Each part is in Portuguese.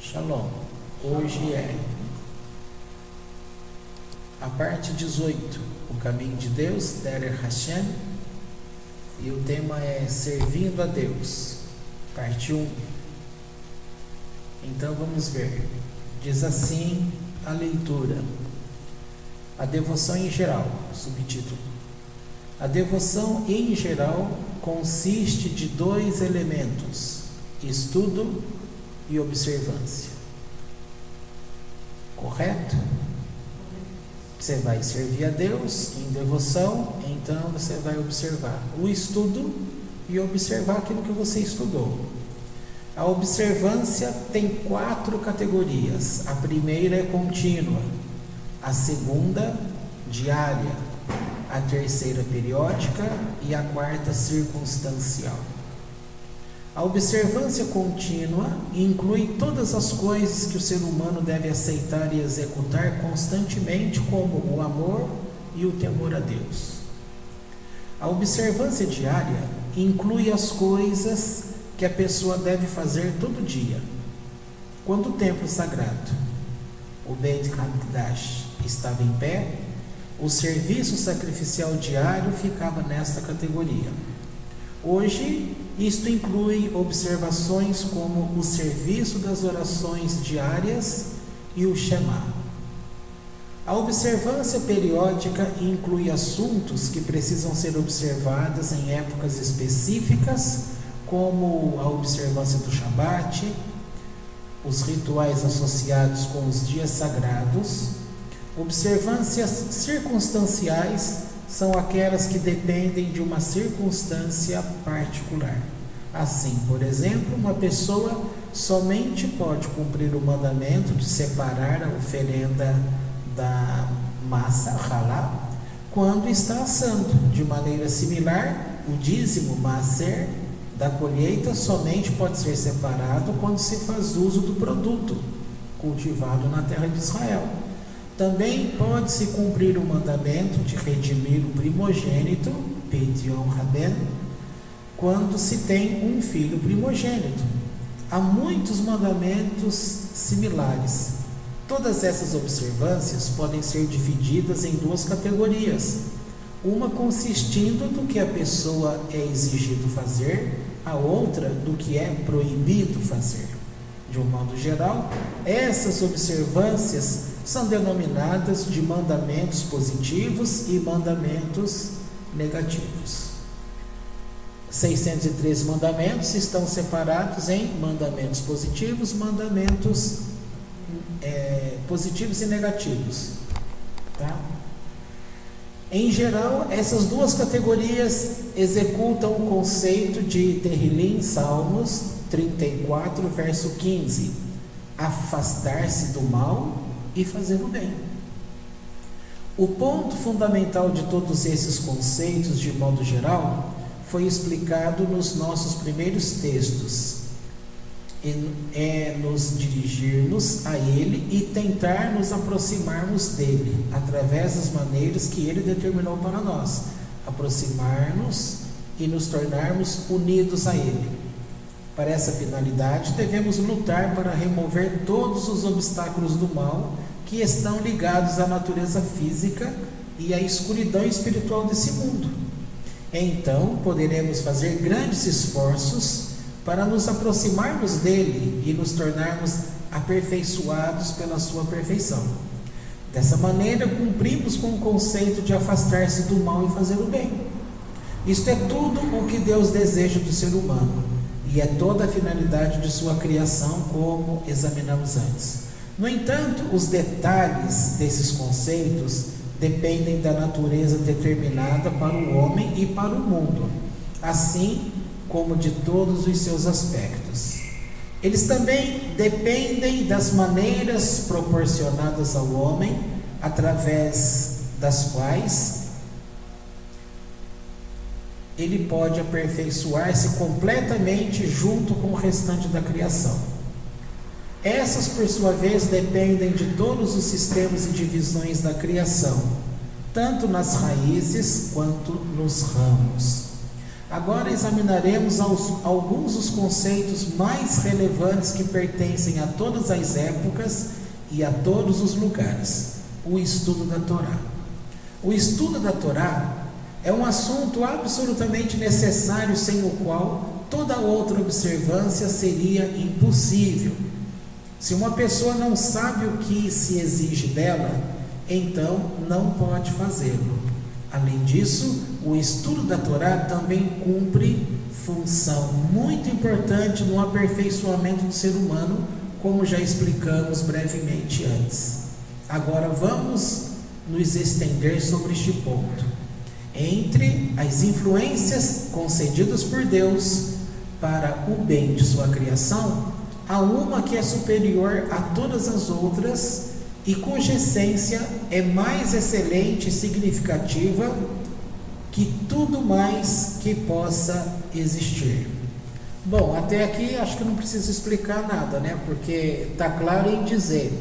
Shalom. Hoje é a parte 18, o caminho de Deus, Derech Hashem, e o tema é Servindo a Deus, parte 1. Então vamos ver. Diz assim a leitura: a devoção em geral, subtítulo. A devoção em geral consiste de 2 elementos: estudo e observância. Correto? Você vai servir a Deus em devoção, então você vai observar o estudo e observar aquilo que você estudou. A observância tem 4 categorias. A primeira é contínua, a segunda diária, a terceira periódica e a quarta circunstancial. A observância contínua inclui todas as coisas que o ser humano deve aceitar e executar constantemente, como o amor e o temor a Deus. A observância diária inclui as coisas que a pessoa deve fazer todo dia. Quando o templo sagrado, o Beit HaMikdash, estava em pé, o serviço sacrificial diário ficava nesta categoria. Hoje, isto inclui observações como o serviço das orações diárias e o Shema. A observância periódica inclui assuntos que precisam ser observados em épocas específicas, como a observância do Shabat, os rituais associados com os dias sagrados. Observâncias circunstanciais são aquelas que dependem de uma circunstância particular. Assim, por exemplo, uma pessoa somente pode cumprir o mandamento de separar a oferenda da massa, halá, quando está assando. De maneira similar, o dízimo, maaser, da colheita somente pode ser separado quando se faz uso do produto cultivado na terra de Israel. Também pode-se cumprir o mandamento de redimir o primogênito, Pedion Raben, quando se tem um filho primogênito. Há muitos mandamentos similares. Todas essas observâncias podem ser divididas em 2 categorias. Uma consistindo do que a pessoa é exigido fazer, a outra do que é proibido fazer. De um modo geral, essas observâncias são denominadas de mandamentos positivos e mandamentos negativos. 613 mandamentos estão separados em mandamentos positivos, mandamentos positivos e negativos. Tá? Em geral, essas 2 categorias executam o conceito de Tehillim, Salmos 34, verso 15: afastar-se do mal e fazer o bem. O ponto fundamental de todos esses conceitos, de modo geral, foi explicado nos nossos primeiros textos. É nos dirigirmos a Ele e tentar nos aproximarmos dele, através das maneiras que Ele determinou para nós, aproximar-nos e nos tornarmos unidos a Ele. Para essa finalidade, devemos lutar para remover todos os obstáculos do mal que estão ligados à natureza física e à escuridão espiritual desse mundo. Então, poderemos fazer grandes esforços para nos aproximarmos dele e nos tornarmos aperfeiçoados pela sua perfeição. Dessa maneira, cumprimos com o conceito de afastar-se do mal e fazer o bem. Isto é tudo o que Deus deseja do ser humano, e é toda a finalidade de sua criação, como examinamos antes. No entanto, os detalhes desses conceitos dependem da natureza determinada para o homem e para o mundo, assim como de todos os seus aspectos. Eles também dependem das maneiras proporcionadas ao homem, através das quais ele pode aperfeiçoar-se completamente junto com o restante da criação. Essas, por sua vez, dependem de todos os sistemas e divisões da criação, tanto nas raízes quanto nos ramos. Agora examinaremos alguns dos conceitos mais relevantes que pertencem a todas as épocas e a todos os lugares. O estudo da Torá. O estudo da Torá é um assunto absolutamente necessário, sem o qual toda outra observância seria impossível. Se uma pessoa não sabe o que se exige dela, então não pode fazê-lo. Além disso, o estudo da Torá também cumpre função muito importante no aperfeiçoamento do ser humano, como já explicamos brevemente antes. Agora vamos nos estender sobre este ponto. Entre as influências concedidas por Deus para o bem de sua criação, há uma que é superior a todas as outras e cuja essência é mais excelente e significativa que tudo mais que possa existir. Bom, até aqui acho que não preciso explicar nada, né? Porque está claro em dizer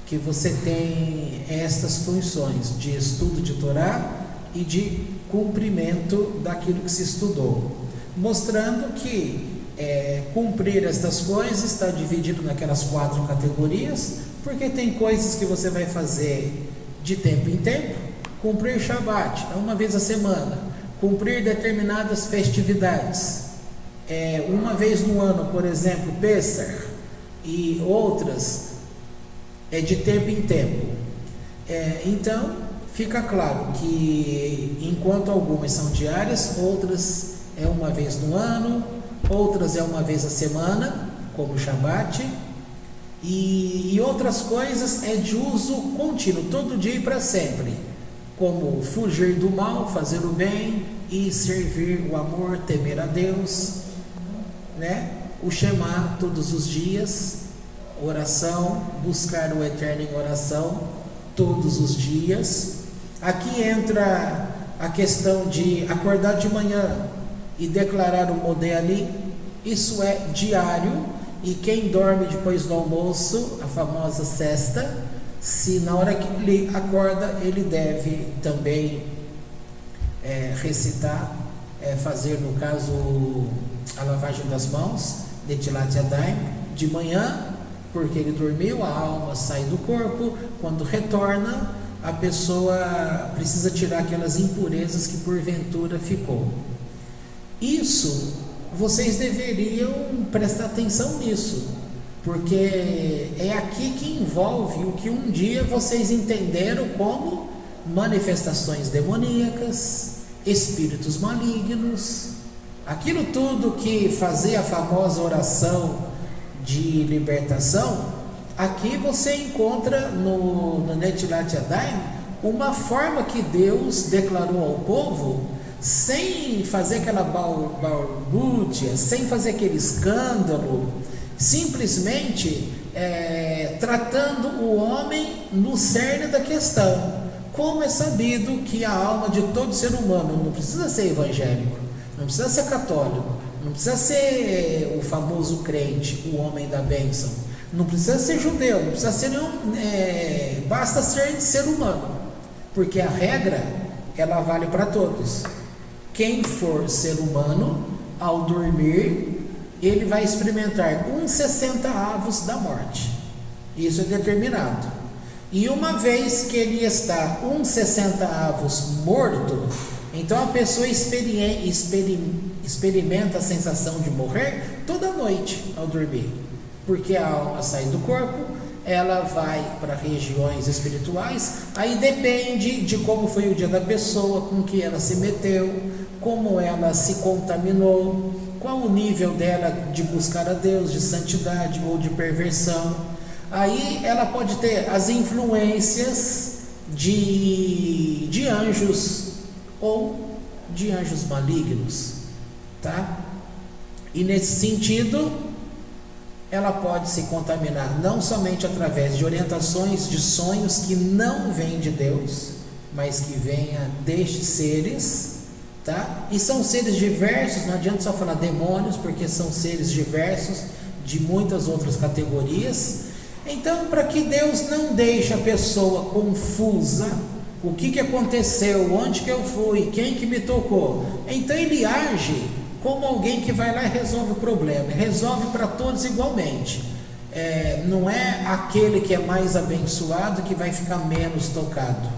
que você tem estas funções de estudo de Torá e de cumprimento daquilo que se estudou, mostrando que cumprir estas coisas está dividido naquelas 4 categorias, porque tem coisas que você vai fazer de tempo em tempo. Cumprir Shabat, uma vez a semana. Cumprir determinadas festividades, uma vez no ano, por exemplo, Pessah, e outras de tempo em tempo. Então, fica claro que enquanto algumas são diárias, outras é uma vez no ano, outras é uma vez a semana, como o Shabat, e outras coisas é de uso contínuo, todo dia e para sempre, como fugir do mal, fazer o bem e servir o amor, temer a Deus, né? O Shema todos os dias, oração, buscar o Eterno em oração todos os dias. Aqui entra a questão de acordar de manhã e declarar o Modé Ali. Isso é diário, e quem dorme depois do almoço, a famosa sesta, se na hora que ele acorda, ele deve também recitar, fazer no caso a lavagem das mãos, Netilat Yadayim, de manhã, porque ele dormiu, a alma sai do corpo. Quando retorna, a pessoa precisa tirar aquelas impurezas que porventura ficou. Isso, vocês deveriam prestar atenção nisso, porque é aqui que envolve o que um dia vocês entenderam como manifestações demoníacas, espíritos malignos, aquilo tudo que fazia a famosa oração de libertação. Aqui você encontra no Netilat Yadayim uma forma que Deus declarou ao povo, sem fazer aquela balbúrdia, sem fazer aquele escândalo, simplesmente tratando o homem no cerne da questão. Como é sabido que a alma de todo ser humano não precisa ser evangélico, não precisa ser católico, não precisa ser o famoso crente, o homem da bênção, não precisa ser judeu, não precisa ser basta ser humano, porque a regra ela vale para todos. Quem for ser humano, ao dormir, ele vai experimentar 1/60 da morte. Isso é determinado. E uma vez que ele está 1/60 morto, então a pessoa experimenta a sensação de morrer toda noite ao dormir, porque a alma sai do corpo, ela vai para regiões espirituais. Aí depende de como foi o dia da pessoa, com que ela se meteu, como ela se contaminou, qual o nível dela de buscar a Deus, de santidade ou de perversão. Aí ela pode ter as influências de anjos ou de anjos malignos, tá? E nesse sentido, ela pode se contaminar não somente através de orientações, de sonhos que não vêm de Deus, mas que venha destes seres, tá? E são seres diversos, não adianta só falar demônios, porque são seres diversos de muitas outras categorias. Então, para que Deus não deixe a pessoa confusa, o que aconteceu, onde que eu fui, quem que me tocou. Então ele age como alguém que vai lá e resolve o problema, resolve para todos igualmente. Não é aquele que é mais abençoado que vai ficar menos tocado,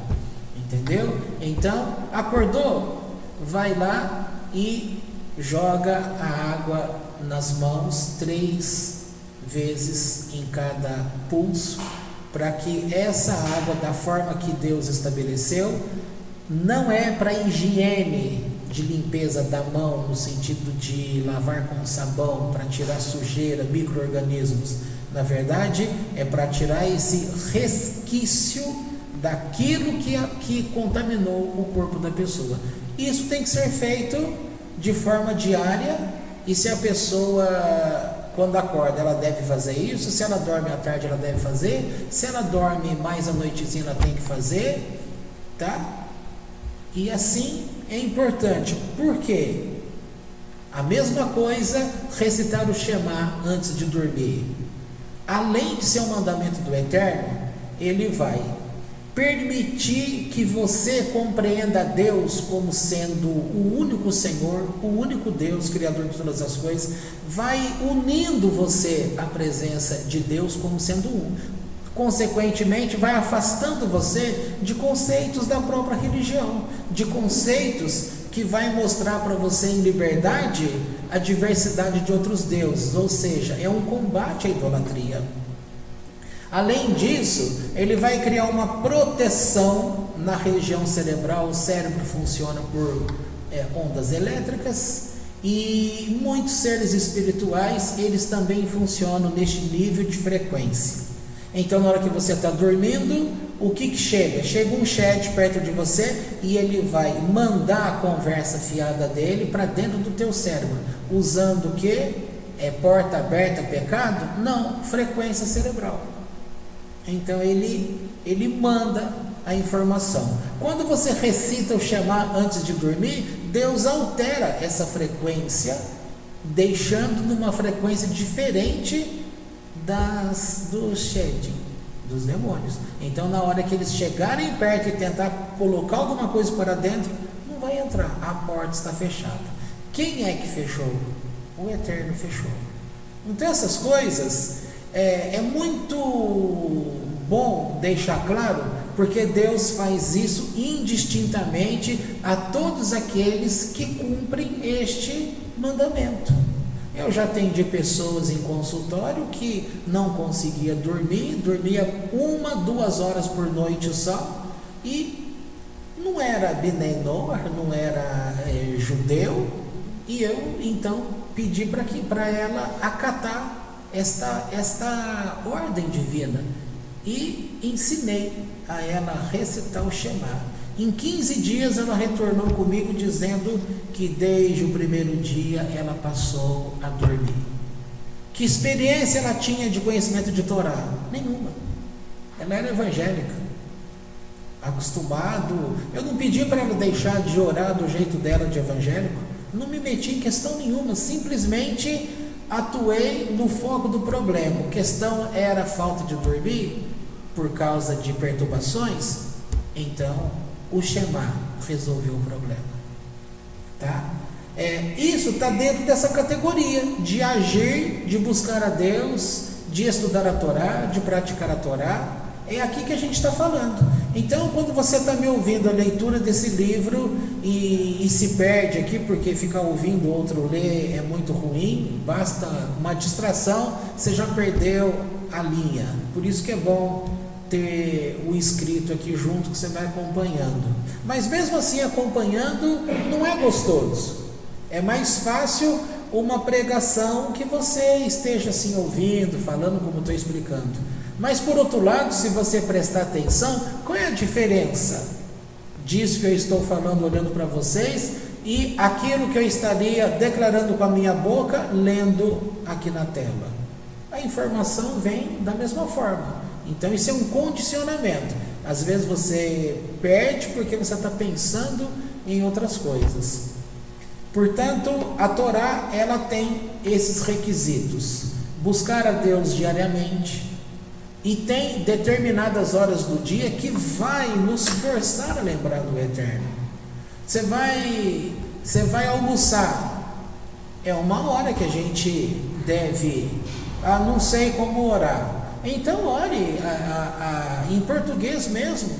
entendeu? Então, acordou, vai lá e joga a água nas mãos 3 vezes em cada pulso, para que essa água, da forma que Deus estabeleceu, não é para higiene de limpeza da mão, no sentido de lavar com sabão para tirar sujeira, micro-organismos. Na verdade, é para tirar esse resquício daquilo que contaminou o corpo da pessoa. Isso tem que ser feito de forma diária, e se a pessoa, quando acorda, ela deve fazer isso. Se ela dorme à tarde, ela deve fazer. Se ela dorme mais à noitezinha, ela tem que fazer, tá? E assim é importante. Por quê? A mesma coisa, recitar o Shema antes de dormir. Além de ser um mandamento do Eterno, ele vai permitir que você compreenda Deus como sendo o único Senhor, o único Deus, Criador de todas as coisas. Vai unindo você à presença de Deus como sendo um. Consequentemente, vai afastando você de conceitos da própria religião, de conceitos que vai mostrar para você em liberdade a diversidade de outros deuses, ou seja, é um combate à idolatria. Além disso, ele vai criar uma proteção na região cerebral. O cérebro funciona por ondas elétricas, e muitos seres espirituais, eles também funcionam neste nível de frequência. Então, na hora que você está dormindo, o que chega? Chega um chat perto de você e ele vai mandar a conversa fiada dele para dentro do teu cérebro, usando o que? Porta aberta, pecado? Não, frequência cerebral. Então ele manda a informação. Quando você recita o Shema antes de dormir, Deus altera essa frequência, deixando numa frequência diferente dos shedim, dos demônios. Então, na hora que eles chegarem perto e tentar colocar alguma coisa para dentro, não vai entrar, a porta está fechada. Quem é que fechou? O Eterno fechou. Então, essas coisas é muito bom deixar claro, porque Deus faz isso indistintamente a todos aqueles que cumprem este mandamento. Eu já atendi pessoas em consultório que não conseguia dormir, dormia 1-2 horas por noite só, e não era Bnei Noach, não era judeu, e eu então pedi para ela acatar esta ordem divina, e ensinei a ela recitar o Shema. Em 15 dias ela retornou comigo dizendo que desde o primeiro dia ela passou a dormir. Que experiência ela tinha de conhecimento de Torá? Nenhuma. Ela era evangélica, acostumado. Eu não pedi para ela deixar de orar do jeito dela de evangélico, não me meti em questão nenhuma, simplesmente atuei no foco do problema. A questão era a falta de dormir por causa de perturbações. Então o Shema resolveu o problema, tá? Isso está dentro dessa categoria de agir, de buscar a Deus, de estudar a Torá, de praticar a Torá. É aqui que a gente está falando. Então, quando você está me ouvindo a leitura desse livro e se perde aqui, porque ficar ouvindo outro ler é muito ruim, basta uma distração, você já perdeu a linha. Por isso que é bom ter o escrito aqui junto, que você vai acompanhando. Mas mesmo assim, acompanhando não é gostoso. É mais fácil uma pregação que você esteja assim ouvindo, falando como estou explicando. Mas por outro lado, se você prestar atenção, qual é a diferença disso que eu estou falando, olhando para vocês, e aquilo que eu estaria declarando com a minha boca, lendo aqui na tela? A informação vem da mesma forma. Então isso é um condicionamento. Às vezes você perde porque você está pensando em outras coisas. Portanto, a Torá, ela tem esses requisitos: buscar a Deus diariamente, E tem determinadas horas do dia que vai nos forçar a lembrar do Eterno. Você vai almoçar, é uma hora que a gente deve, não sei como orar, então ore em português mesmo,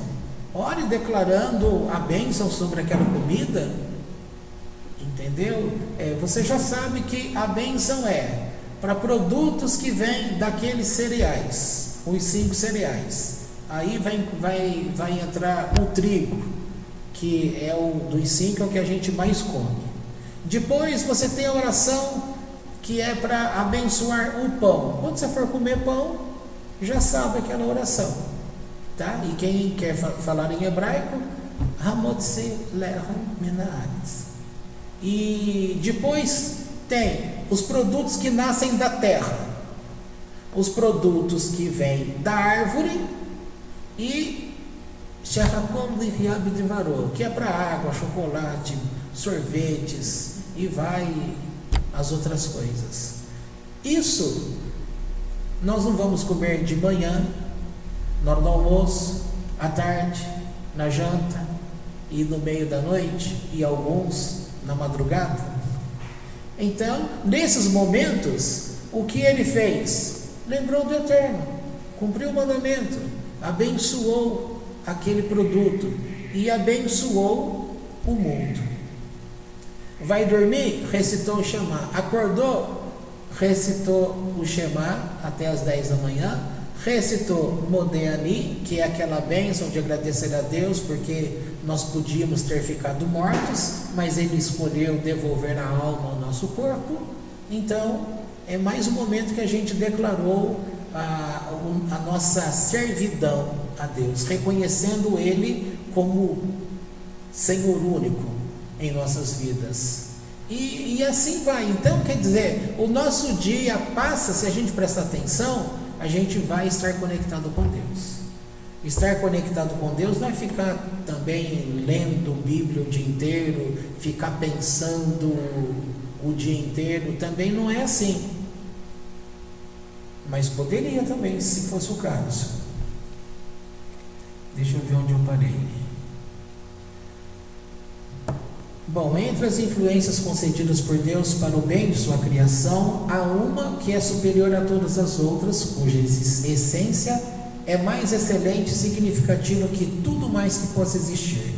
ore declarando a bênção sobre aquela comida, entendeu? Você já sabe que a bênção é para produtos que vêm daqueles cereais, os 5 cereais, aí vai entrar o trigo, que é dos 5 é o que a gente mais come. Depois você tem a oração que é para abençoar o pão. Quando você for comer pão, já sabe aquela oração, tá? E quem quer falar em hebraico, Hamotse Lehom Menaatz. E depois tem os produtos que nascem da terra, os produtos que vêm da árvore e que é para água, chocolate, sorvetes e vai as outras coisas. Isso nós não vamos comer de manhã, na hora do almoço, à tarde, na janta e no meio da noite, e alguns na madrugada. Então, nesses momentos, o que ele fez? Lembrou do Eterno, cumpriu o mandamento, abençoou aquele produto e abençoou o mundo. Vai dormir? Recitou o Shema. Acordou? Recitou o Shema até as 10 da manhã. Recitou Modeani, que é aquela bênção de agradecer a Deus, porque nós podíamos ter ficado mortos, mas Ele escolheu devolver a alma ao nosso corpo. Então, é mais um momento que a gente declarou a nossa servidão a Deus, reconhecendo Ele como Senhor único em nossas vidas. E assim vai. Então, quer dizer, o nosso dia passa, se a gente prestar atenção, a gente vai estar conectado com Deus. Estar conectado com Deus não é ficar também lendo Bíblia o dia inteiro, ficar pensando o dia inteiro, também não é assim. Mas poderia também, se fosse o caso. Deixa eu ver onde eu parei. Bom, entre as influências concedidas por Deus para o bem de sua criação, há uma que é superior a todas as outras, cuja essência é mais excelente e significativa que tudo mais que possa existir.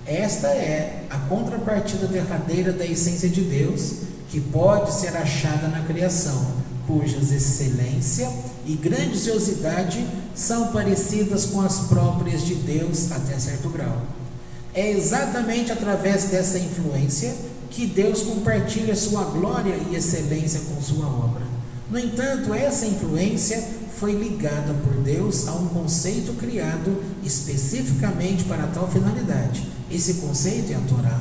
Esta é a contrapartida derradeira da essência de Deus, que pode ser achada na criação, cujas excelência e grandiosidade são parecidas com as próprias de Deus até certo grau. É exatamente através dessa influência que Deus compartilha sua glória e excelência com sua obra. No entanto, essa influência foi ligada por Deus a um conceito criado especificamente para tal finalidade. Esse conceito é a Torá.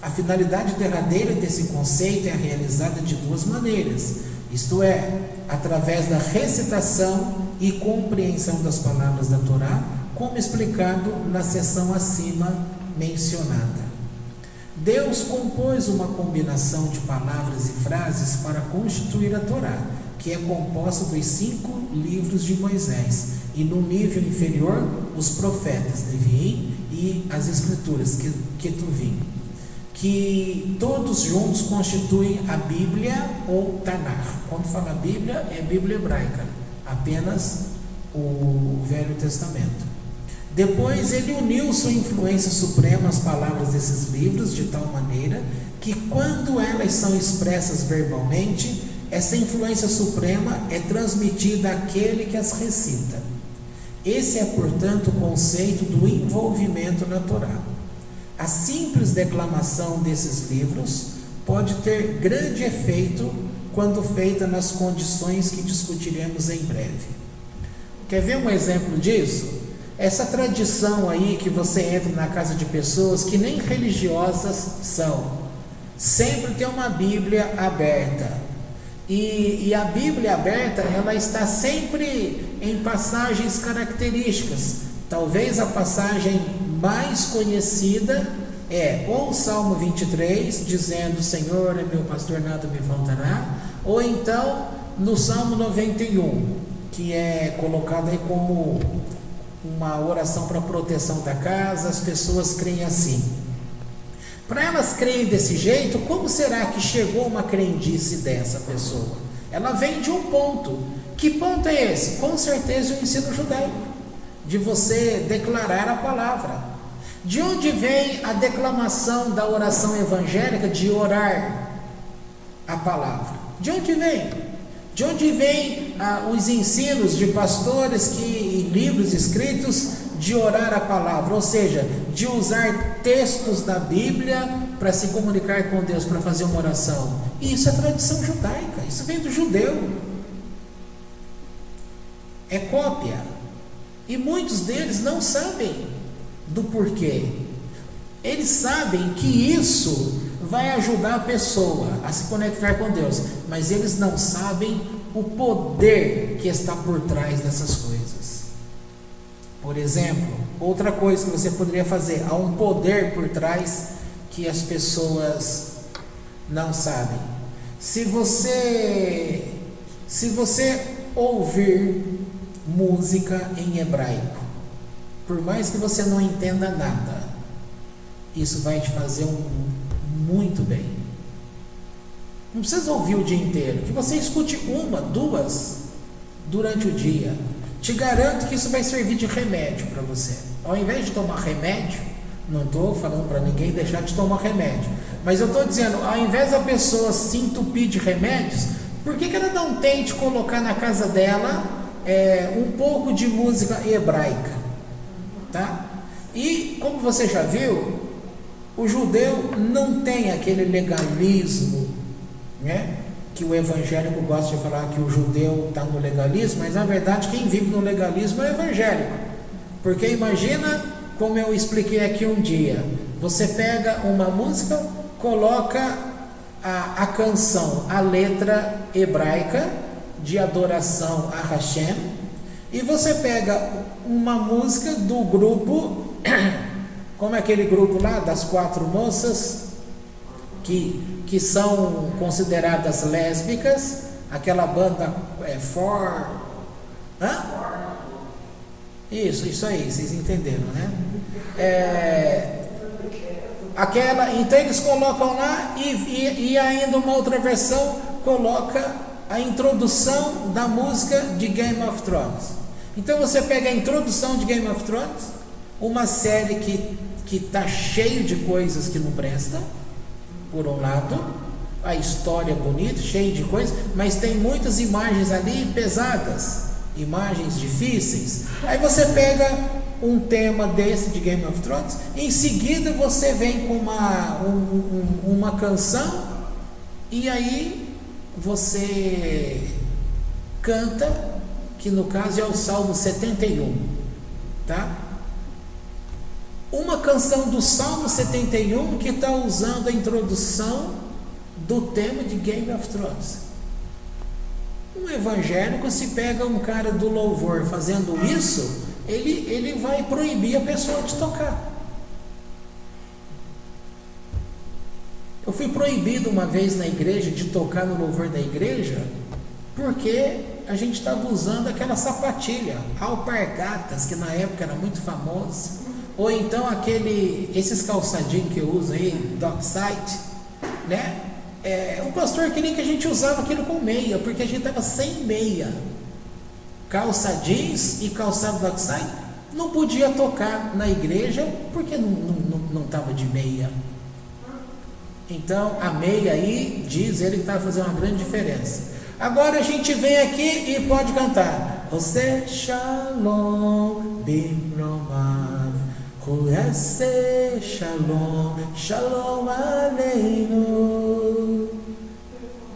A finalidade derradeira desse conceito é realizada de 2 maneiras, isto é, através da recitação e compreensão das palavras da Torá, como explicado na seção acima mencionada. Deus compôs uma combinação de palavras e frases para constituir a Torá, que é composta dos 5 livros de Moisés, e no nível inferior, os profetas, Neviim, e as escrituras, Ketuvim, que todos juntos constituem a Bíblia ou Tanakh. Quando fala Bíblia, é Bíblia hebraica, apenas o Velho Testamento. Depois ele uniu sua influência suprema às palavras desses livros de tal maneira que, quando elas são expressas verbalmente, essa influência suprema é transmitida àquele que as recita. Esse é, portanto, o conceito do envolvimento na Torá. A simples declamação desses livros pode ter grande efeito quando feita nas condições que discutiremos em breve. Quer ver um exemplo disso? Essa tradição aí que você entra na casa de pessoas que nem religiosas são, sempre tem uma Bíblia aberta, e a Bíblia aberta, ela está sempre em passagens características. Talvez a passagem mais conhecida é ou o Salmo 23, dizendo: Senhor é meu pastor, nada me faltará, ou então no Salmo 91, que é colocado aí como uma oração para proteção da casa. As pessoas creem assim. Para elas crerem desse jeito, como será que chegou uma crendice dessa pessoa? Ela vem de um ponto. Que ponto é esse? Com certeza o ensino judaico, de você declarar a palavra. De onde vem a declamação da oração evangélica de orar a palavra? De onde vem? De onde vem os ensinos de pastores em livros escritos de orar a palavra? Ou seja, de usar textos da Bíblia para se comunicar com Deus, para fazer uma oração. Isso é tradição judaica, isso vem do judeu. É cópia. E muitos deles não sabem do porquê. Eles sabem que isso vai ajudar a pessoa a se conectar com Deus, mas eles não sabem o poder que está por trás dessas coisas. Por exemplo, outra coisa que você poderia fazer, há um poder por trás que as pessoas não sabem. Se você ouvir música em hebraico, por mais que você não entenda nada, isso vai te fazer muito bem. Não precisa ouvir o dia inteiro, que você escute uma, duas durante o dia. Te garanto que isso vai servir de remédio para você. Ao invés de tomar remédio, não estou falando para ninguém deixar de tomar remédio, mas eu estou dizendo, ao invés da pessoa se entupir de remédios, por que ela não tente colocar na casa dela um pouco de música hebraica, tá? E como você já viu, o judeu não tem aquele legalismo, né? Que o evangélico gosta de falar que o judeu está no legalismo, mas na verdade quem vive no legalismo é o evangélico. Porque imagina, como eu expliquei aqui um dia, você pega uma música, coloca a canção, a letra hebraica de adoração a Hashem, e você pega uma música do grupo, como é aquele grupo lá das 4 moças que são consideradas lésbicas, aquela banda Isso aí, vocês entenderam, né? Então eles colocam lá e ainda uma outra versão coloca a introdução da música de Game of Thrones. Então você pega a introdução de Game of Thrones, uma série que está cheio de coisas que não prestam, por um lado, a história é bonita, cheia de coisas, mas tem muitas imagens ali pesadas, imagens difíceis. Aí você pega um tema desse de Game of Thrones, em seguida você vem com uma canção, e aí você canta, que no caso é o Salmo 71, tá? Uma canção do Salmo 71 que está usando a introdução do tema de Game of Thrones. Um evangélico, se pega um cara do louvor fazendo isso, ele vai proibir a pessoa de tocar. Eu fui proibido uma vez na igreja de tocar no louvor da igreja, porque a gente estava usando aquela sapatilha, alpargatas, que na época era muito famoso, ou então esses calçadinhos que eu uso aí, Dockside, né? O pastor queria que a gente usava aquilo com meia, porque a gente estava sem meia. Calça jeans e calçado Dockside não podia tocar na igreja, porque não estava de meia. Então a meia aí, diz ele que estava fazendo uma grande diferença. Agora a gente vem aqui e pode cantar Ose Shalom Bimromav, Ose Shalom Shalom Aleinu.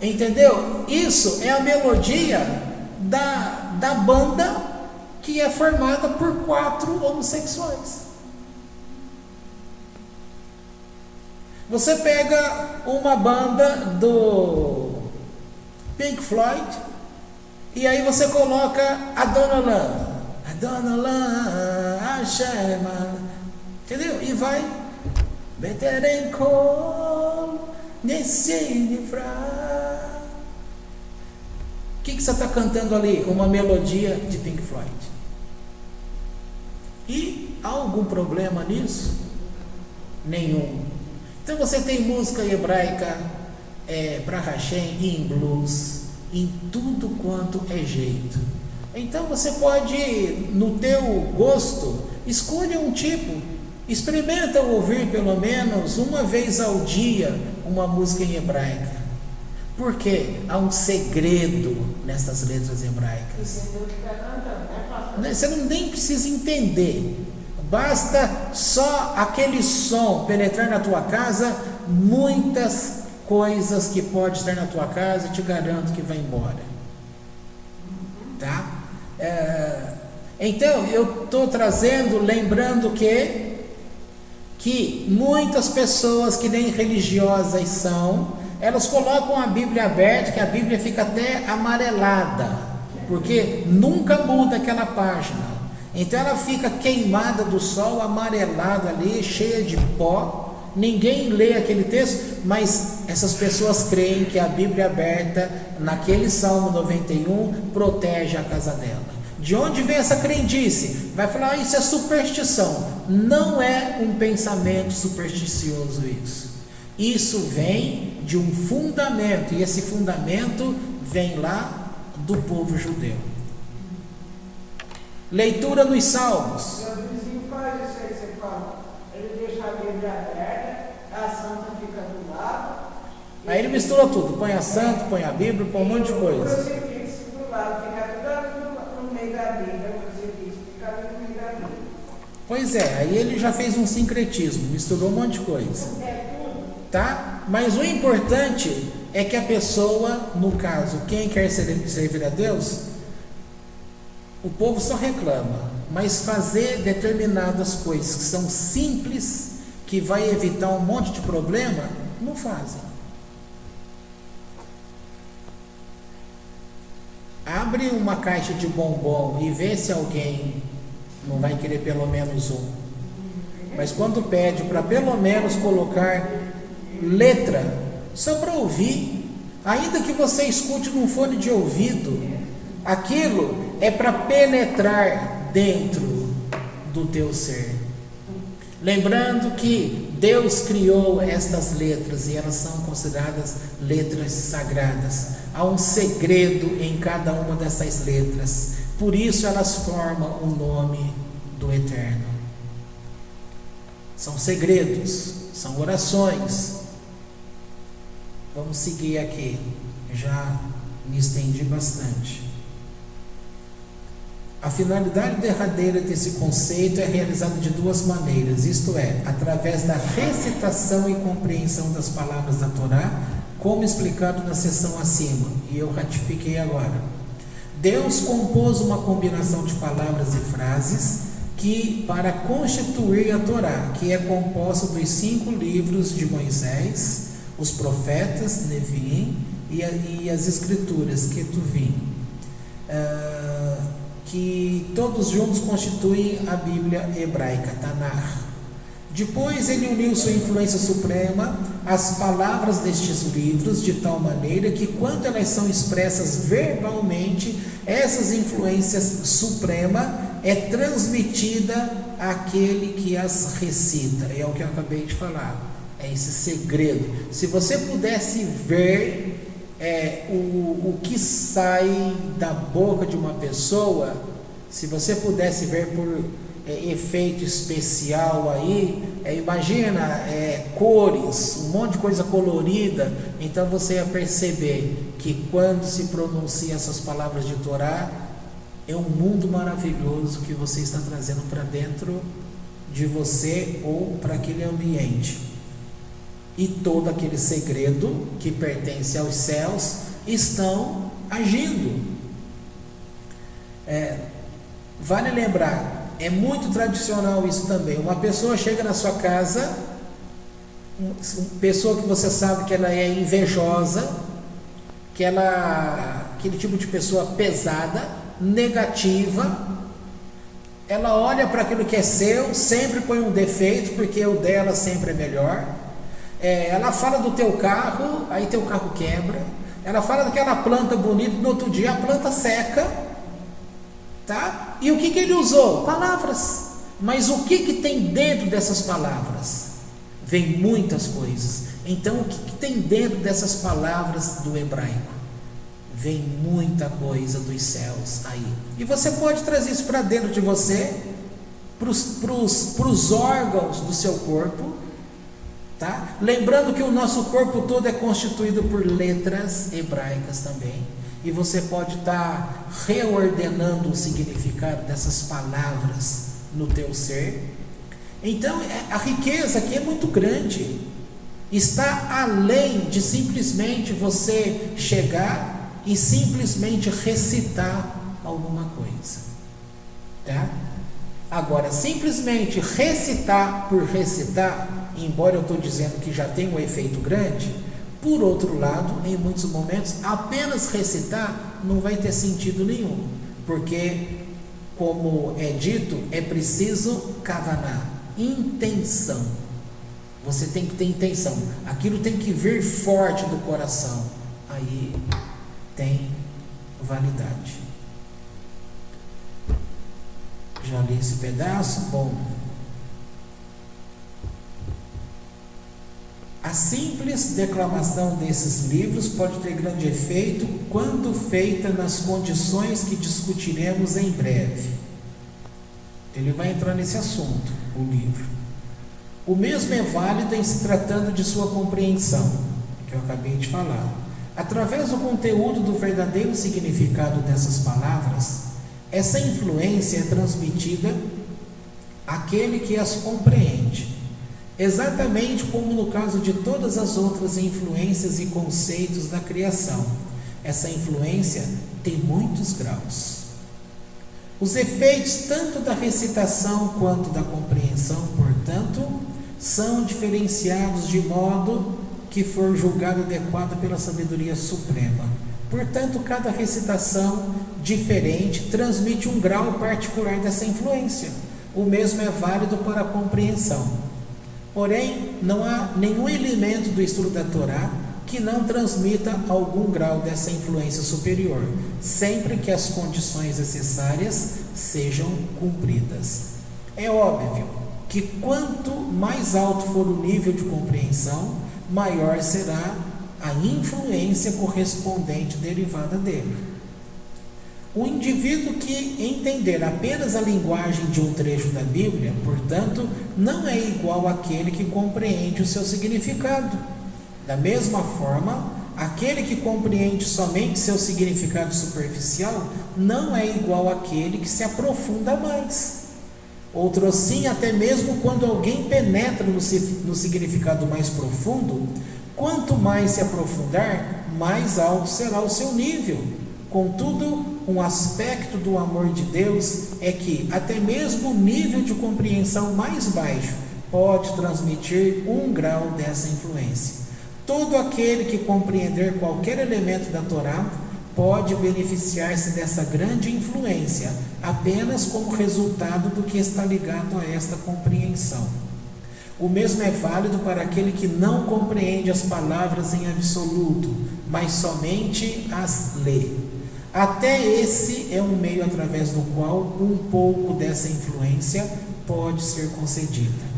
Entendeu? Isso é a melodia da banda que é formada por 4 homossexuais. Você pega uma banda do Pink Floyd e aí você coloca Adonai, Hashem, entendeu? E vai Beterenkol Nessinifra. O que você está cantando ali? Uma melodia de Pink Floyd. E há algum problema nisso? Nenhum. Então você tem música hebraica para Hashem, em blues, em tudo quanto é jeito. Então você pode, no teu gosto, escolha um tipo, experimenta ouvir pelo menos uma vez ao dia uma música em hebraica. Porque há um segredo nessas letras hebraicas. Você nem precisa entender. Basta só aquele som penetrar na tua casa. Muitas coisas que pode estar na tua casa, te garanto que vai embora. Tá? Então eu estou trazendo, lembrando que muitas pessoas que nem religiosas são, elas colocam a Bíblia aberta, que a Bíblia fica até amarelada, porque nunca muda aquela página. Então ela fica queimada do sol, amarelada ali, cheia de pó. Ninguém lê aquele texto, mas essas pessoas creem que a Bíblia aberta, naquele Salmo 91, protege a casa dela. De onde vem essa crendice? Vai falar, isso é superstição. Não é um pensamento supersticioso isso. Isso vem de um fundamento, e esse fundamento vem lá do povo judeu. Leitura nos Salmos. Meu vizinho faz isso aí que você fala. Ele deixa a Bíblia aberta, a santa fica do lado. Aí ele mistura tudo, põe a santa, põe a Bíblia, põe um monte de coisa. O crucifixo do lado, fica tudo no meio da Bíblia, o crucifixo fica ali no meio da Bíblia. Pois é, aí ele já fez um sincretismo, misturou um monte de coisa. Tá? Mas o importante é que a pessoa, no caso, quem quer servir a Deus, o povo só reclama, mas fazer determinadas coisas que são simples, que vai evitar um monte de problema, não fazem. Abre uma caixa de bombom e vê se alguém não vai querer pelo menos um. Mas quando pede para pelo menos colocar letra, só para ouvir, ainda que você escute num fone de ouvido, aquilo é para penetrar dentro do teu ser. Lembrando que Deus criou estas letras e elas são consideradas letras sagradas. Há um segredo em cada uma dessas letras. Por isso elas formam o nome do Eterno. São segredos, são orações. Vamos seguir aqui. Já me estendi bastante. A finalidade derradeira desse conceito é realizada de duas maneiras, isto é, através da recitação e compreensão das palavras da Torá, como explicado na seção acima, e eu ratifiquei agora. Deus compôs uma combinação de palavras e frases que, para constituir a Torá, que é composta dos 5 livros de Moisés, os profetas, Neviim, e as escrituras, Ketuvim, que todos juntos constituem a Bíblia hebraica, Tanakh. Depois ele uniu sua influência suprema às palavras destes livros, de tal maneira que, quando elas são expressas verbalmente, essas influências suprema é transmitida àquele que as recita. É o que eu acabei de falar, é esse segredo. Se você pudesse ver o que sai da boca de uma pessoa, se você pudesse ver por efeito especial aí, imagina cores, um monte de coisa colorida, então você ia perceber que quando se pronuncia essas palavras de Torá, é um mundo maravilhoso que você está trazendo para dentro de você ou para aquele ambiente. E todo aquele segredo que pertence aos céus estão agindo. Vale lembrar, é muito tradicional isso também. Uma pessoa chega na sua casa, uma pessoa que você sabe que ela é invejosa, aquele tipo de pessoa pesada, negativa, ela olha para aquilo que é seu, sempre põe um defeito, porque o dela sempre é melhor. Ela fala do teu carro, aí teu carro quebra. Ela fala daquela planta bonita, no outro dia a planta seca, tá? E o que ele usou? Palavras. Mas o que tem dentro dessas palavras? Vem muitas coisas. Então o que tem dentro dessas palavras do hebraico? Vem muita coisa dos céus aí. E você pode trazer isso para dentro de você, para os órgãos do seu corpo, tá? Lembrando que o nosso corpo todo é constituído por letras hebraicas também. E você pode estar reordenando o significado dessas palavras no teu ser. Então a riqueza aqui é muito grande. Está além de simplesmente você chegar e simplesmente recitar alguma coisa, tá? Agora, simplesmente recitar por recitar, embora eu estou dizendo que já tem um efeito grande, por outro lado, em muitos momentos, apenas recitar não vai ter sentido nenhum, porque, como é dito, é preciso kavaná, intenção. Você tem que ter intenção, aquilo tem que vir forte do coração, aí tem validade. Já li esse pedaço? Bom, a simples declamação desses livros pode ter grande efeito quando feita nas condições que discutiremos em breve. Ele vai entrar nesse assunto, o livro. O mesmo é válido em se tratando de sua compreensão, que eu acabei de falar. Através do conteúdo do verdadeiro significado dessas palavras, essa influência é transmitida àquele que as compreende, exatamente como no caso de todas as outras influências e conceitos da criação. Essa influência tem muitos graus. Os efeitos tanto da recitação quanto da compreensão, portanto, são diferenciados de modo que for julgado adequado pela sabedoria suprema. Portanto, cada recitação diferente transmite um grau particular dessa influência. O mesmo é válido para a compreensão. Porém, não há nenhum elemento do estudo da Torá que não transmita algum grau dessa influência superior, sempre que as condições necessárias sejam cumpridas. É óbvio que quanto mais alto for o nível de compreensão, maior será a influência correspondente derivada dele. O indivíduo que entender apenas a linguagem de um trecho da Bíblia, portanto, não é igual àquele que compreende o seu significado. Da mesma forma, aquele que compreende somente seu significado superficial não é igual àquele que se aprofunda mais. Outro assim, até mesmo quando alguém penetra no significado mais profundo, quanto mais se aprofundar, mais alto será o seu nível. Contudo, um aspecto do amor de Deus é que até mesmo o nível de compreensão mais baixo pode transmitir um grau dessa influência. Todo aquele que compreender qualquer elemento da Torá pode beneficiar-se dessa grande influência, apenas como resultado do que está ligado a esta compreensão. O mesmo é válido para aquele que não compreende as palavras em absoluto, mas somente as lê. Até esse é um meio através do qual um pouco dessa influência pode ser concedida.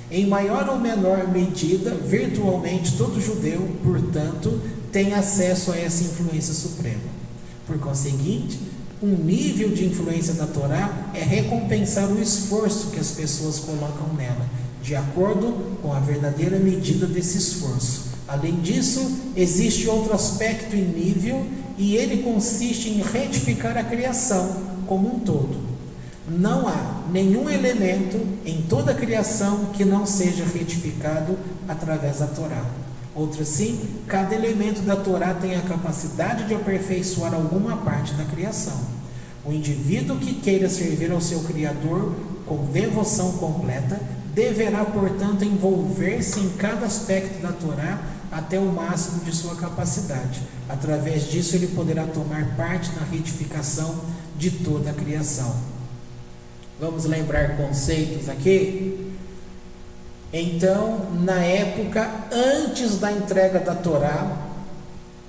Em maior ou menor medida, virtualmente todo judeu, portanto, tem acesso a essa influência suprema. Por conseguinte, um nível de influência da Torá é recompensar o esforço que as pessoas colocam nela, de acordo com a verdadeira medida desse esforço. Além disso, existe outro aspecto em nível, e ele consiste em retificar a criação como um todo. Não há nenhum elemento em toda a criação que não seja retificado através da Torá. Outro assim, cada elemento da Torá tem a capacidade de aperfeiçoar alguma parte da criação. O indivíduo que queira servir ao seu Criador com devoção completa deverá, portanto, envolver-se em cada aspecto da Torá até o máximo de sua capacidade. Através disso, ele poderá tomar parte na retificação de toda a criação. Vamos lembrar conceitos aqui? Então, na época antes da entrega da Torá,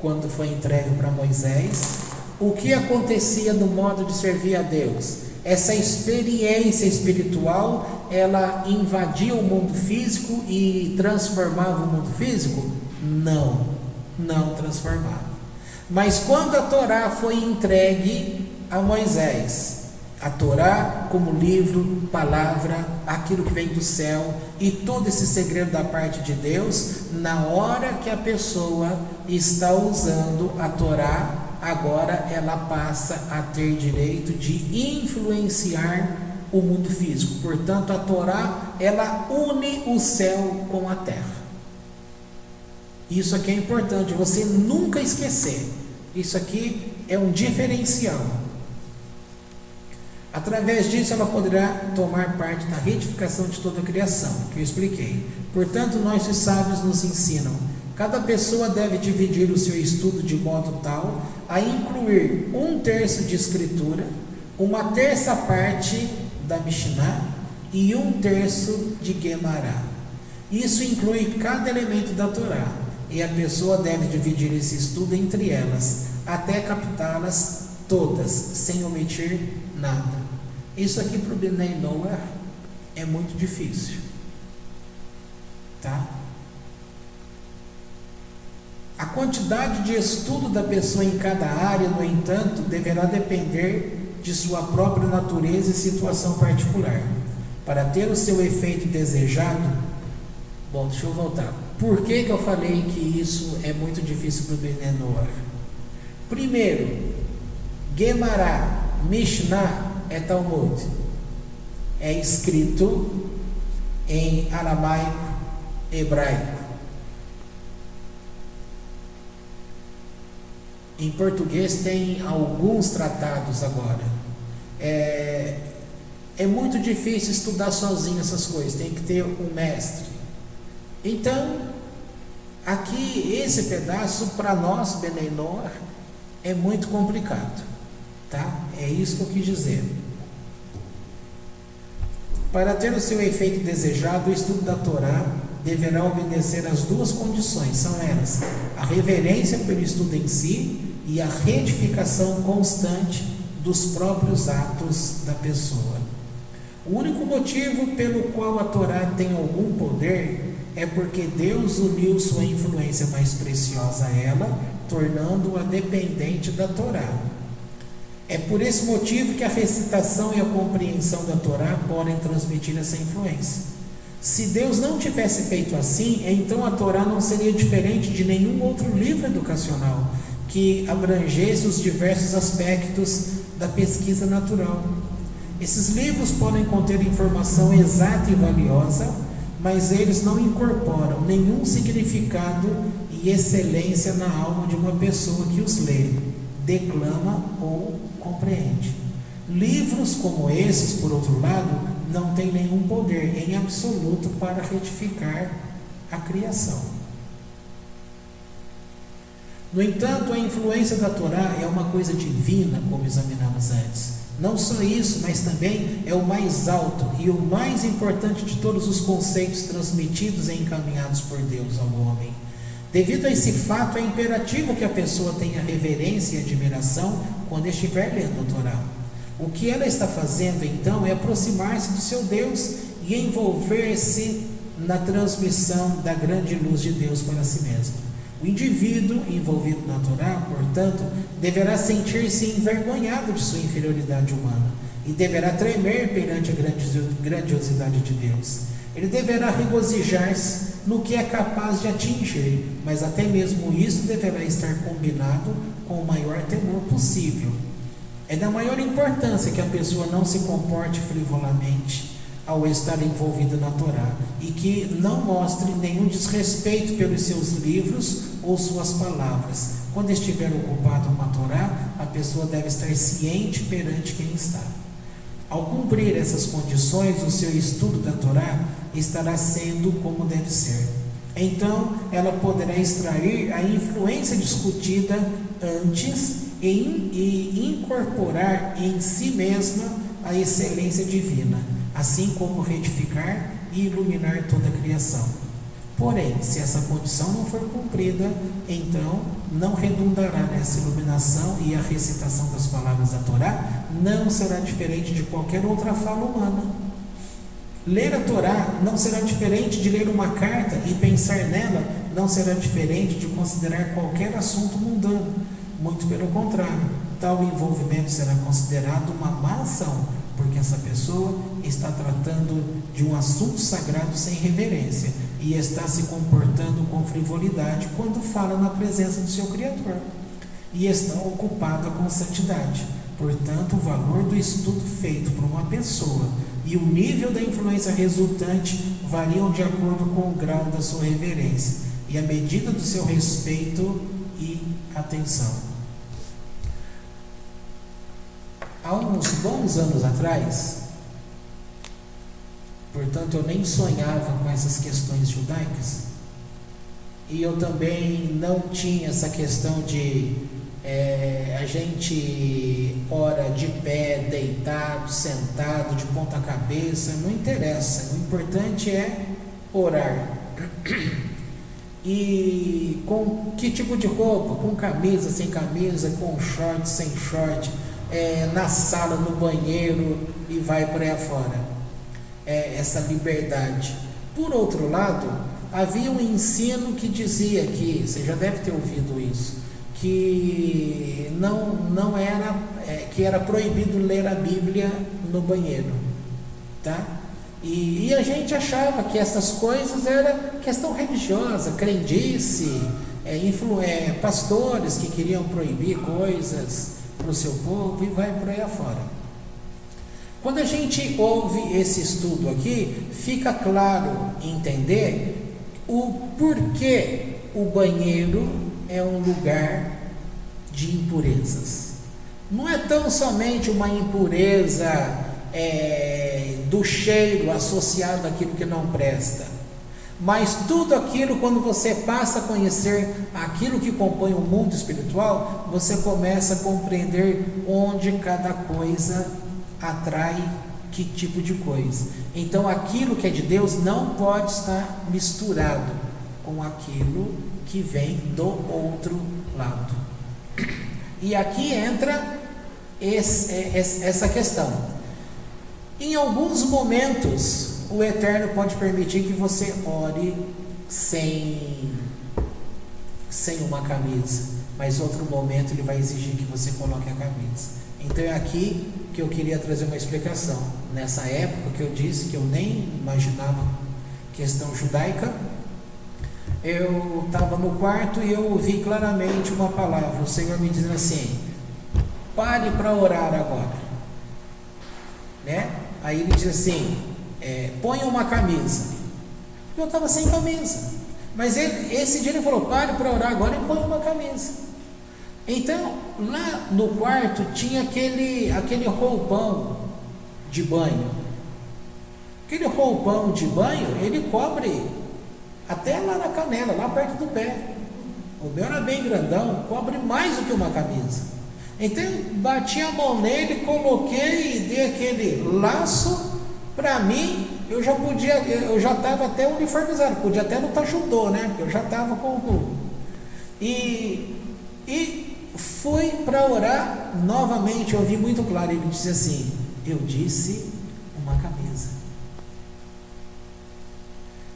quando foi entregue para Moisés, o que acontecia no modo de servir a Deus? Essa experiência espiritual, ela invadia o mundo físico e transformava o mundo físico? Não transformava. Mas quando a Torá foi entregue a Moisés, a Torá como livro, palavra, aquilo que vem do céu e todo esse segredo da parte de Deus, na hora que a pessoa está usando a Torá, agora ela passa a ter direito de influenciar o mundo físico. Portanto, a Torá, ela une o céu com a terra. Isso aqui é importante, você nunca esquecer. Isso aqui é um diferencial. Através disso, ela poderá tomar parte da retificação de toda a criação, que eu expliquei. Portanto, nossos sábios nos ensinam: cada pessoa deve dividir o seu estudo de modo tal a incluir 1/3 de escritura, 1/3 parte da Mishnah e 1/3 de Gemara. Isso inclui cada elemento da Torá, e a pessoa deve dividir esse estudo entre elas, até captá-las todas, sem omitir nada. Isso aqui para o Bnei Noach é muito difícil, tá? A quantidade de estudo da pessoa em cada área, no entanto, deverá depender de sua própria natureza e situação particular. Para ter o seu efeito desejado, bom, deixa eu voltar. Por que eu falei que isso é muito difícil para o Bnei Noach? Primeiro, Gemara, Mishnah é Talmud. É escrito em aramaico, hebraico. Em português tem alguns tratados agora. É muito difícil estudar sozinho essas coisas, tem que ter um mestre. Então, aqui esse pedaço para nós, Bnei Noach, é muito complicado, tá? É isso que eu quis dizer. Para ter o seu efeito desejado, o estudo da Torá deverá obedecer às duas condições, são elas: a reverência pelo estudo em si e a retificação constante dos próprios atos da pessoa. O único motivo pelo qual a Torá tem algum poder é porque Deus uniu sua influência mais preciosa a ela, tornando-a dependente da Torá. É por esse motivo que a recitação e a compreensão da Torá podem transmitir essa influência. Se Deus não tivesse feito assim, então a Torá não seria diferente de nenhum outro livro educacional que abrangesse os diversos aspectos da pesquisa natural. Esses livros podem conter informação exata e valiosa, mas eles não incorporam nenhum significado e excelência na alma de uma pessoa que os lê, declama ou compreende. Livros como esses, por outro lado, não têm nenhum poder em absoluto para retificar a criação. No entanto, a influência da Torá é uma coisa divina, como examinamos antes. Não só isso, mas também é o mais alto e o mais importante de todos os conceitos transmitidos e encaminhados por Deus ao homem. Devido a esse fato, é imperativo que a pessoa tenha reverência e admiração quando estiver lendo a Torá. O que ela está fazendo, então, é aproximar-se do seu Deus e envolver-se na transmissão da grande luz de Deus para si mesmo. O indivíduo envolvido na Torá, portanto, deverá sentir-se envergonhado de sua inferioridade humana e deverá tremer perante a grandiosidade de Deus. Ele deverá regozijar-se no que é capaz de atingir, mas até mesmo isso deverá estar combinado com o maior temor possível. É da maior importância que a pessoa não se comporte frivolamente ao estar envolvida na Torá e que não mostre nenhum desrespeito pelos seus livros ou suas palavras. Quando estiver ocupado com a Torá, a pessoa deve estar ciente perante quem está. Ao cumprir essas condições, o seu estudo da Torá estará sendo como deve ser. Então, ela poderá extrair a influência discutida antes e incorporar em si mesma a excelência divina, assim como retificar e iluminar toda a criação. Porém, se essa condição não for cumprida, então não redundará nessa iluminação, e a recitação das palavras da Torá não será diferente de qualquer outra fala humana. Ler a Torá não será diferente de ler uma carta, e pensar nela não será diferente de considerar qualquer assunto mundano. Muito pelo contrário, tal envolvimento será considerado uma má ação, porque essa pessoa está tratando de um assunto sagrado sem reverência e está se comportando com frivolidade quando fala na presença do seu Criador, e está ocupada com santidade. Portanto, o valor do estudo feito por uma pessoa e o nível da influência resultante variam de acordo com o grau da sua reverência e a medida do seu respeito e atenção. Há uns bons anos atrás, portanto eu nem sonhava com essas questões judaicas, e eu também não tinha essa questão de a gente ora de pé, deitado, sentado, de ponta cabeça, não interessa, o importante é orar. E com que tipo de roupa? Com camisa, sem camisa, com short, sem short, na sala, no banheiro, e vai por aí afora. Essa liberdade. Por outro lado, havia um ensino que dizia que, você já deve ter ouvido isso, que não era, que era proibido ler a Bíblia no banheiro, tá? E a gente achava que essas coisas era questão religiosa, crendice, pastores que queriam proibir coisas para o seu povo, e vai por aí afora. Quando a gente ouve esse estudo aqui, fica claro entender o porquê o banheiro é um lugar de impurezas. Não é tão somente uma impureza do cheiro associado àquilo que não presta, mas tudo aquilo, quando você passa a conhecer aquilo que compõe o mundo espiritual, você começa a compreender onde cada coisa atrai que tipo de coisa. Então aquilo que é de Deus não pode estar misturado com aquilo que vem do outro lado. E aqui entra essa questão. Em alguns momentos o Eterno pode permitir que você ore sem uma camisa, mas outro momento Ele vai exigir que você coloque a camisa. Então é aqui que eu queria trazer uma explicação. Nessa época que eu disse que eu nem imaginava questão judaica, eu estava no quarto e eu ouvi claramente uma palavra, o Senhor me dizendo assim: pare para orar agora, né? Aí Ele diz assim: ponha uma camisa. Eu estava sem camisa, mas esse dia Ele falou: pare para orar agora e põe uma camisa. Então lá no quarto tinha aquele roupão de banho. Aquele roupão de banho, ele cobre até lá na canela, lá perto do pé. O meu era bem grandão, cobre mais do que uma camisa. Então eu bati a mão nele, coloquei e dei aquele laço. Para mim, eu já estava até uniformizado, podia até lutar judô, né? Porque eu já estava com o... E fui para orar novamente. Eu ouvi muito claro, ele disse assim: eu disse uma camisa.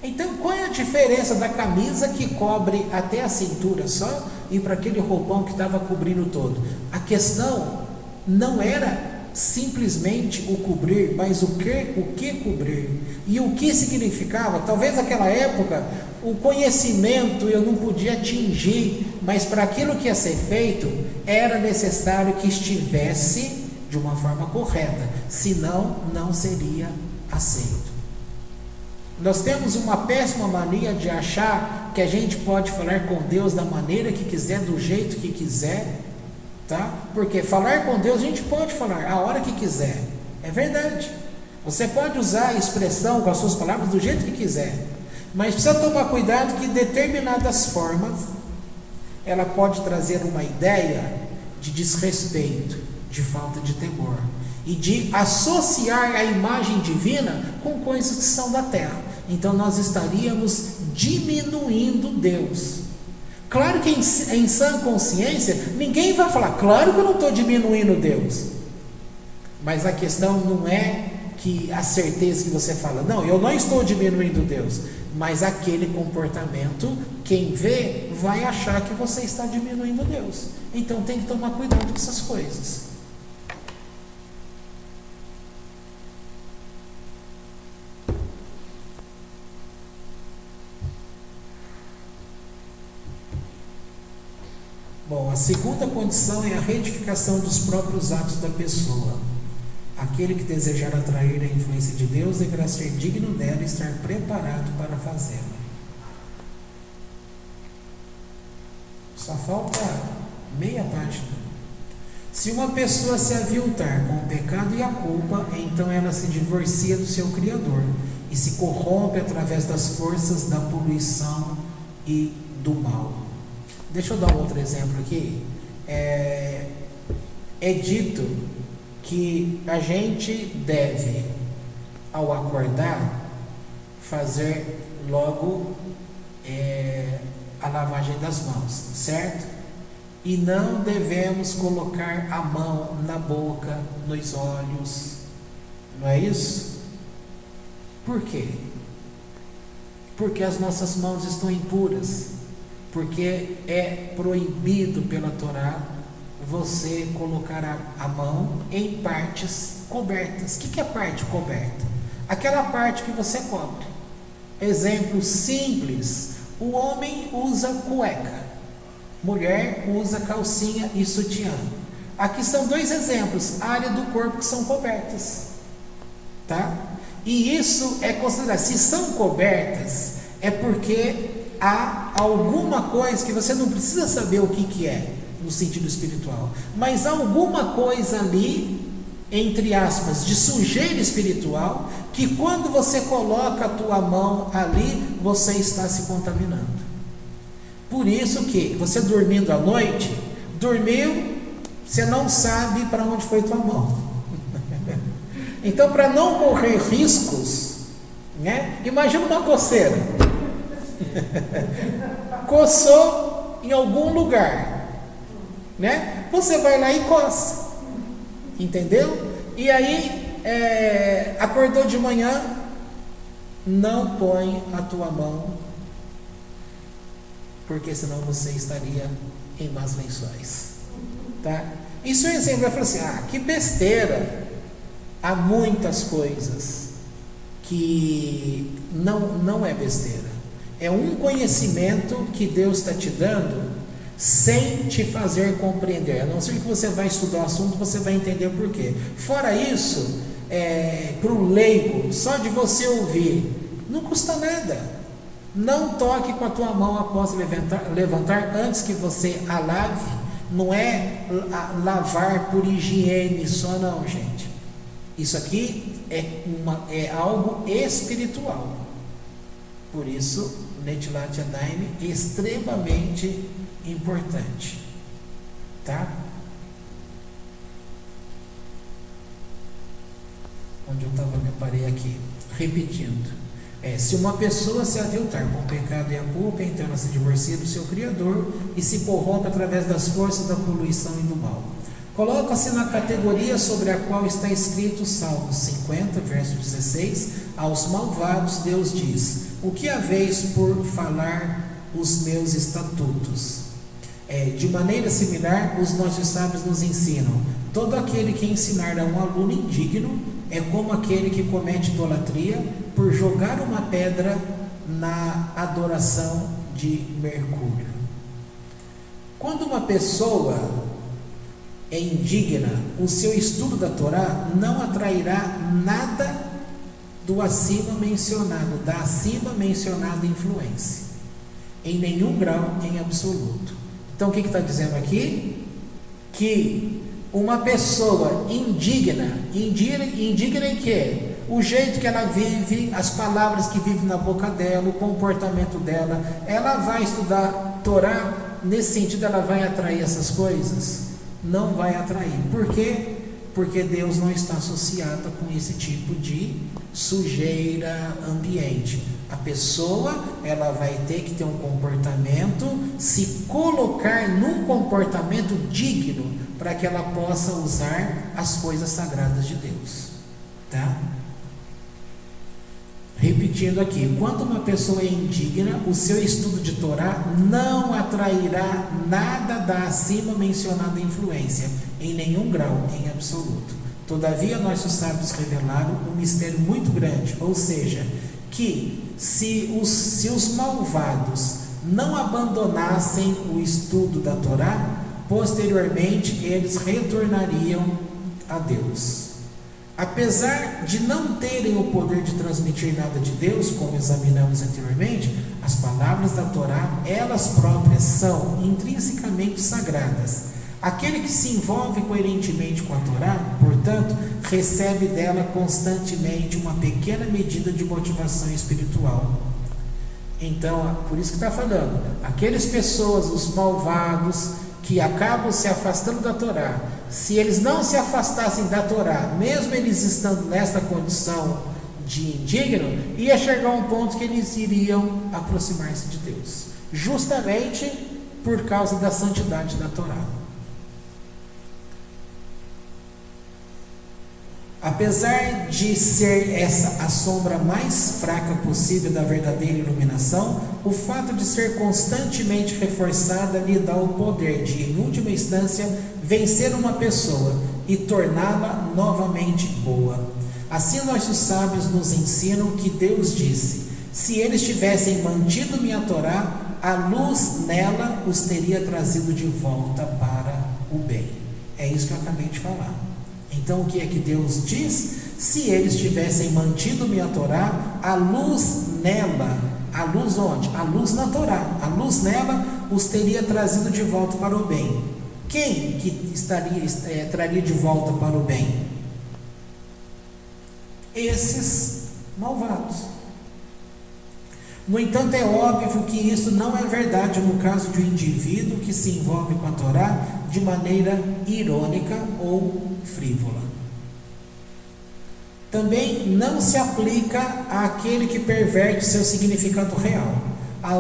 Então, qual é a diferença da camisa que cobre até a cintura só e para aquele roupão que estava cobrindo todo? A questão não era simplesmente o cobrir, mas o que cobrir e o que significava. Talvez naquela época o conhecimento eu não podia atingir, mas para aquilo que ia ser feito era necessário que estivesse de uma forma correta, senão não seria aceito. Nós temos uma péssima mania de achar que a gente pode falar com Deus da maneira que quiser, do jeito que quiser, tá? Porque falar com Deus a gente pode falar a hora que quiser, é verdade. Você pode usar a expressão com as suas palavras do jeito que quiser, mas precisa tomar cuidado que determinadas formas ela pode trazer uma ideia de desrespeito, de falta de temor e de associar a imagem divina com coisas que são da terra. então nós estaríamos diminuindo Deus. Claro que em sã consciência, ninguém vai falar, claro que eu não estou diminuindo Deus. Mas a questão não é que a certeza que você fala, não, eu não estou diminuindo Deus. Mas aquele comportamento, quem vê, vai achar que você está diminuindo Deus. Então tem que tomar cuidado com essas coisas. Bom, a segunda condição é a retificação dos próprios atos da pessoa. Aquele que desejar atrair a influência de Deus deverá ser digno dela e estar preparado para fazê-la. Só falta meia página. Se uma pessoa se aviltar com o pecado e a culpa, então ela se divorcia do seu Criador e se corrompe através das forças da poluição e do mal. Deixa eu dar um outro exemplo aqui. É dito que a gente deve, ao acordar, fazer logo a lavagem das mãos, certo? E não devemos colocar a mão na boca, nos olhos, não é isso? Por quê? Porque as nossas mãos estão impuras, porque é proibido pela Torá você colocar a mão em partes cobertas. O que é parte coberta? Aquela parte que você cobre. Exemplo simples: o homem usa cueca, mulher usa calcinha e sutiã. Aqui são dois exemplos, área do corpo que são cobertas, tá? E isso é considerado, se são cobertas, é porque há alguma coisa que você não precisa saber o que é, no sentido espiritual, mas há alguma coisa ali, entre aspas, de sujeira espiritual, que quando você coloca a tua mão ali, você está se contaminando. Por isso que você dormindo à noite, dormiu, você não sabe para onde foi tua mão. Então, para não correr riscos, né? Imagina uma coceira. Coçou em algum lugar, né? Você vai lá e coça, entendeu? E aí acordou de manhã, não põe a tua mão, porque senão você estaria em más lençóis, tá? Isso é exemplo. Vai falar assim, que besteira. Há muitas coisas que não é besteira, é um conhecimento que Deus está te dando sem te fazer compreender. A não ser que você vai estudar o assunto, você vai entender o porquê. Fora isso, para o leigo, só de você ouvir, não custa nada. Não toque com a tua mão após levantar antes que você a lave. Não é lavar por higiene só, não, gente. Isso aqui é algo espiritual. Por isso, Netilat Yadayim é extremamente importante, tá? Onde eu estava, me parei aqui. Repetindo, se uma pessoa se aviltar com o pecado e a culpa, então ela se divorcia do seu Criador e se corrompe através das forças da poluição e do mal. Coloca-se na categoria sobre a qual está escrito Salmo 50, verso 16: aos malvados Deus diz, o que haveis por falar os meus estatutos? De maneira similar, os nossos sábios nos ensinam, todo aquele que ensinar a um aluno indigno é como aquele que comete idolatria por jogar uma pedra na adoração de Mercúrio. Quando uma pessoa é indigna, o seu estudo da Torá não atrairá nada do acima mencionado, da acima mencionada influência, em nenhum grau em absoluto. Então o que está dizendo aqui? Que uma pessoa indigna em que o jeito que ela vive, as palavras que vivem na boca dela, o comportamento dela, ela vai estudar Torá, nesse sentido ela vai atrair essas coisas? Não vai atrair. Por quê? porque Deus não está associado com esse tipo de sujeira ambiente. A pessoa, ela vai ter que ter um comportamento, se colocar num comportamento digno, para que ela possa usar as coisas sagradas de Deus, tá? Repetindo aqui, quando uma pessoa é indigna, o seu estudo de Torá não atrairá nada da acima mencionada influência, em nenhum grau, em absoluto. Todavia, nossos sábios revelaram um mistério muito grande, ou seja, que se os malvados não abandonassem o estudo da Torá, posteriormente eles retornariam a Deus. Apesar de não terem o poder de transmitir nada de Deus, como examinamos anteriormente, as palavras da Torá, elas próprias são intrinsecamente sagradas. Aquele que se envolve coerentemente com a Torá, portanto, recebe dela constantemente uma pequena medida de motivação espiritual. Então, por isso que está falando, aquelas pessoas, os malvados, que acabam se afastando da Torá, se eles não se afastassem da Torá, mesmo eles estando nesta condição de indigno, ia chegar um ponto que eles iriam aproximar-se de Deus, justamente por causa da santidade da Torá. Apesar de ser essa a sombra mais fraca possível da verdadeira iluminação, o fato de ser constantemente reforçada lhe dá o poder de, em última instância, vencer uma pessoa e torná-la novamente boa. Assim, nossos sábios nos ensinam que Deus disse: se eles tivessem mantido minha Torá, a luz nela os teria trazido de volta para o bem. É isso que eu acabei de falar. Então, o que é que Deus diz? Se eles tivessem mantido minha Torá, a luz nela, a luz onde? A luz na Torá, a luz nela os teria trazido de volta para o bem. Quem que traria de volta para o bem? Esses malvados. No entanto, é óbvio que isso não é verdade no caso de um indivíduo que se envolve com a Torá de maneira irônica ou frívola. Também não se aplica àquele que perverte seu significado real. A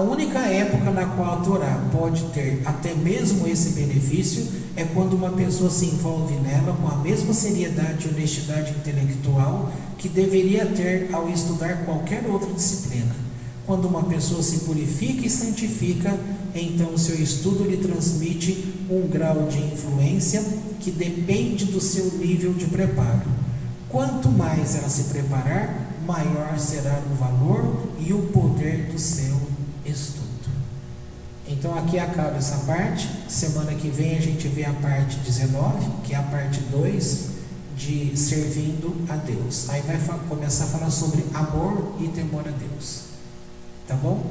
única época na qual a Torá pode ter até mesmo esse benefício é quando uma pessoa se envolve nela com a mesma seriedade e honestidade intelectual que deveria ter ao estudar qualquer outra disciplina. Quando uma pessoa se purifica e santifica, então o seu estudo lhe transmite um grau de influência que depende do seu nível de preparo. Quanto mais ela se preparar, maior será o valor e o poder do seu estudo. Então aqui acaba essa parte. Semana que vem a gente vê a parte 19, que é a parte 2 de servindo a Deus. Aí vai começar a falar sobre amor e temor a Deus. Tá bom?